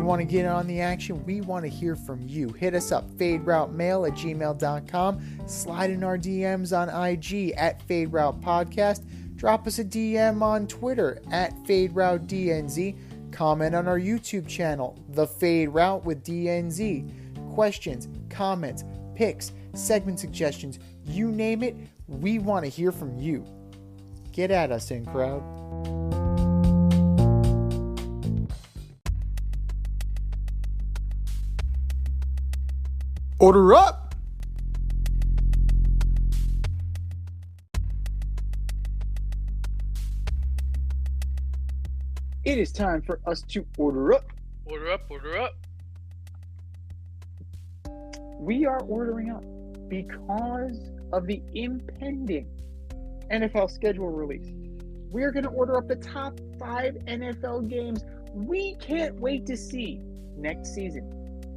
want to get on the action? We want to hear from you. Hit us up, faderoutemail@gmail.com. Slide in our DMs on IG at FadeRoutePodcast. Drop us a DM on Twitter at FadeRouteDNZ. Comment on our YouTube channel, The Fade Route with DNZ. Questions, comments, picks, segment suggestions, you name it, we want to hear from you. Get at us, in crowd. Order up! It is time for us to order up. Order up, order up. We are ordering up because of the impending NFL schedule release. We are going to order up the top 5 NFL games we can't wait to see next season.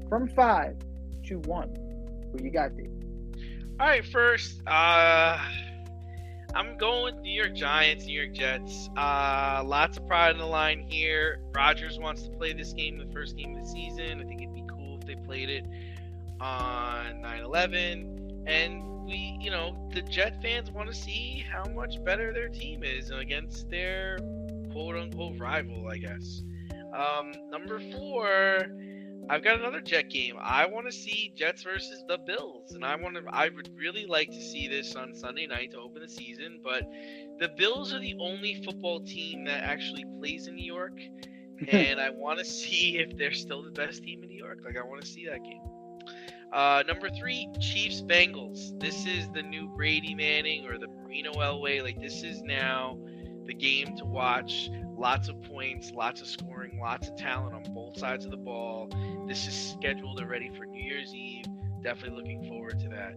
From 5 to 1. Who you got, Dave? All right, first, I'm going with New York Giants, New York Jets. Lots of pride on the line here. Rodgers wants to play this game, the first game of the season. I think it'd be cool if they played it on 9/11. And the Jet fans want to see how much better their team is against their quote-unquote rival, I guess. Number 4, I've got another Jet game. I want to see Jets versus the Bills, and I would really like to see this on Sunday night to open the season. But the Bills are the only football team that actually plays in New York, and I want to see if they're still the best team in New York. I want to see that game. Number 3, Chiefs Bengals. This is the new Brady Manning or the Marino Elway. This is now the game to watch. Lots of points, lots of scoring, lots of talent on both sides of the ball. This is scheduled already for New Year's Eve. Definitely looking forward to that.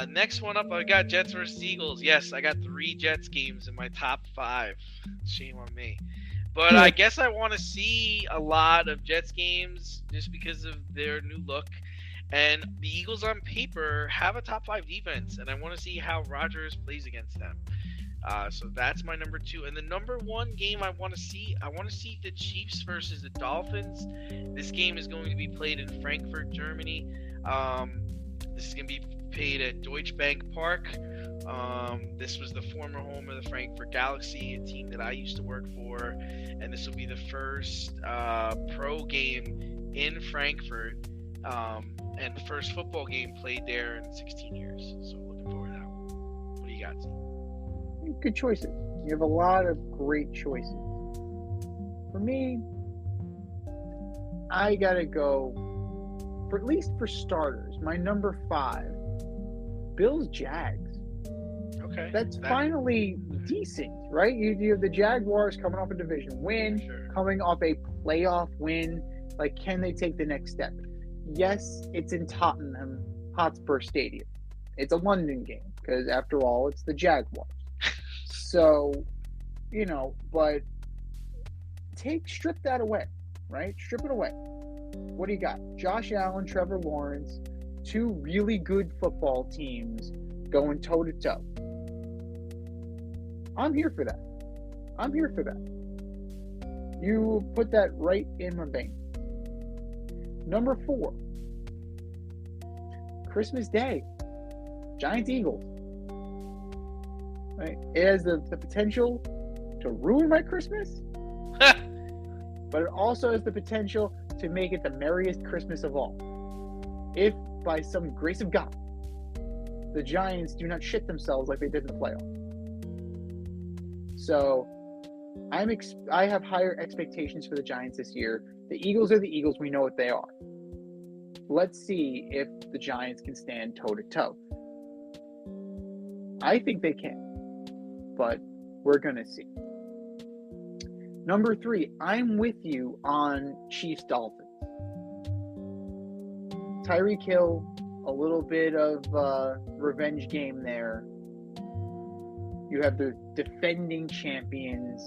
Next one up, I got Jets versus Eagles. Yes, I got 3 Jets games in my top 5. Shame on me. But I guess I want to see a lot of Jets games just because of their new look. And the Eagles on paper have a top 5 defense, and I want to see how Rodgers plays against them. So that's my number 2. And the number 1 game I want to see the Chiefs versus the Dolphins. This game is going to be played in Frankfurt, Germany. This is going to be played at Deutsche Bank Park. This was the former home of the Frankfurt Galaxy, a team that I used to work for. And this will be the first pro game in Frankfurt. And the first football game played there in 16 years. So looking forward to that one. What do you got? Good choices. You have a lot of great choices. For me, I gotta go for, at least for starters, my number 5, Bills Jags. Okay. That's finally decent, right? You have the Jaguars coming off a division win, coming off a playoff win. Can they take the next step? Yes, it's in Tottenham Hotspur Stadium. It's a London game because, after all, it's the Jaguars. So, but strip that away, right? Strip it away. What do you got? Josh Allen, Trevor Lawrence, 2 really good football teams going toe-to-toe. I'm here for that. You put that right in my vein. Number 4, Christmas Day, Giants Eagles. Right? It has the potential to ruin my Christmas, but it also has the potential to make it the merriest Christmas of all. If, by some grace of God, the Giants do not shit themselves like they did in the playoffs. So, I have higher expectations for the Giants this year. The Eagles are the Eagles. We know what they are. Let's see if the Giants can stand toe-to-toe. I think they can, but we're going to see. Number 3, I'm with you on Chiefs-Dolphins. Tyreek Hill, a little bit of revenge game there. You have the defending champions.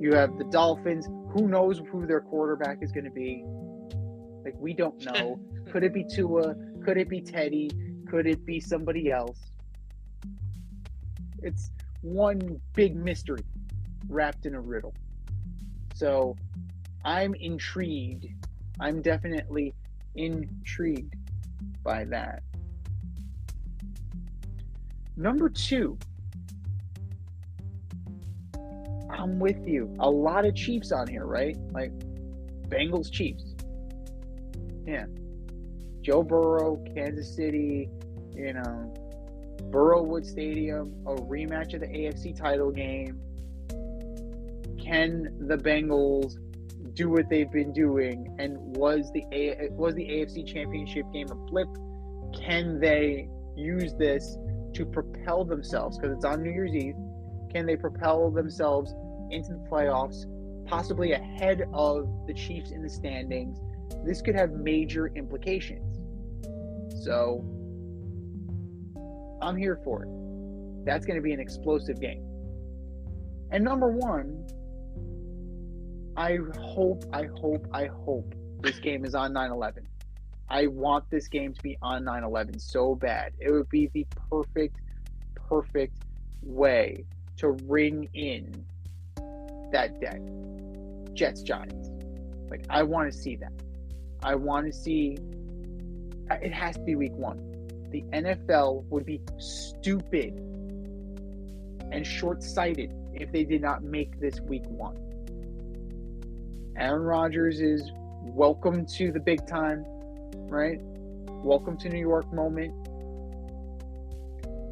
You have the Dolphins. Who knows who their quarterback is going to be? We don't know. Could it be Tua? Could it be Teddy? Could it be somebody else? It's one big mystery wrapped in a riddle. So I'm intrigued. I'm definitely intrigued by that. Number 2, I'm with you. A lot of Chiefs on here, right? Like Bengals, Chiefs. Yeah. Joe Burrow, Kansas City, Burrowwood Stadium, a rematch of the AFC title game. Can the Bengals do what they've been doing? And was the AFC Championship game a blip? Can they use this to propel themselves? Because it's on New Year's Eve. Can they propel themselves into the playoffs, possibly ahead of the Chiefs in the standings? This could have major implications. So I'm here for it. That's going to be an explosive game. And number 1, I hope this game is on 9/11. I want this game to be on 9/11 so bad. It would be the perfect way to ring in that day. Jets, Giants. Like, I want to see that. I want to see, it has to be week 1. The NFL would be stupid and short-sighted if they did not make this week 1. Aaron Rodgers is welcome to the big time, right? Welcome to New York moment.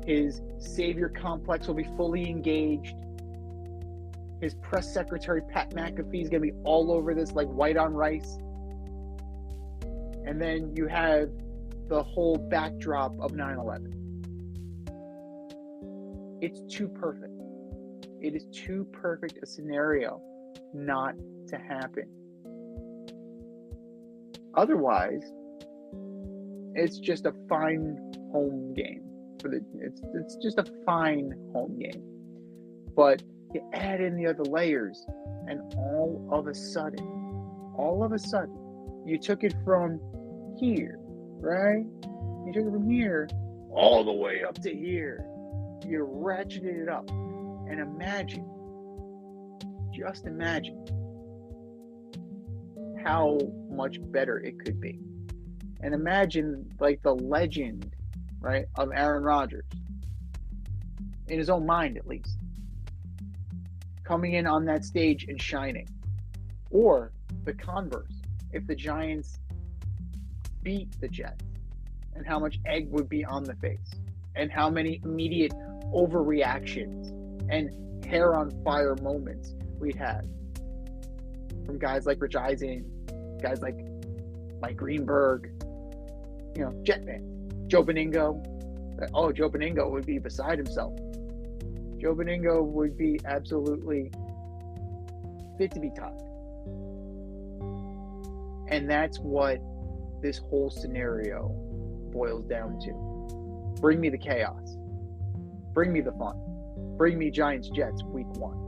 His savior complex will be fully engaged. His press secretary, Pat McAfee, is going to be all over this like white on rice. And then you have the whole backdrop of 9/11. It's too perfect. It is too perfect a scenario not to happen. Otherwise, it's just a fine home game. It's just a fine home game. But you add in the other layers, and all of a sudden, you took it from here, right? You took it from here all the way up to here. You ratcheted it up. And just imagine how much better it could be. And imagine like the legend, right, of Aaron Rodgers, in his own mind at least, coming in on that stage and shining. Or the converse, if the Giants beat the Jets, and how much egg would be on the face, and how many immediate overreactions and hair on fire moments we'd have from guys like Rich Eisen, guys like Mike Greenberg, Jet fans. Joe Beningo. Oh, Joe Beningo would be beside himself. Joe Beningo would be absolutely fit to be tied. And that's what this whole scenario boils down to. Bring me the chaos. Bring me the fun. Bring me Giants Jets week 1.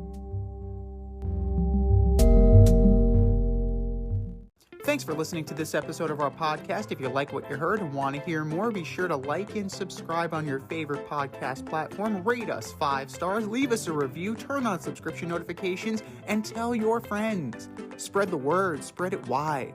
Thanks for listening to this episode of our podcast. If you like what you heard and want to hear more, be sure to like and subscribe on your favorite podcast platform. Rate us 5 stars, leave us a review, turn on subscription notifications, and tell your friends. Spread the word, spread it wide.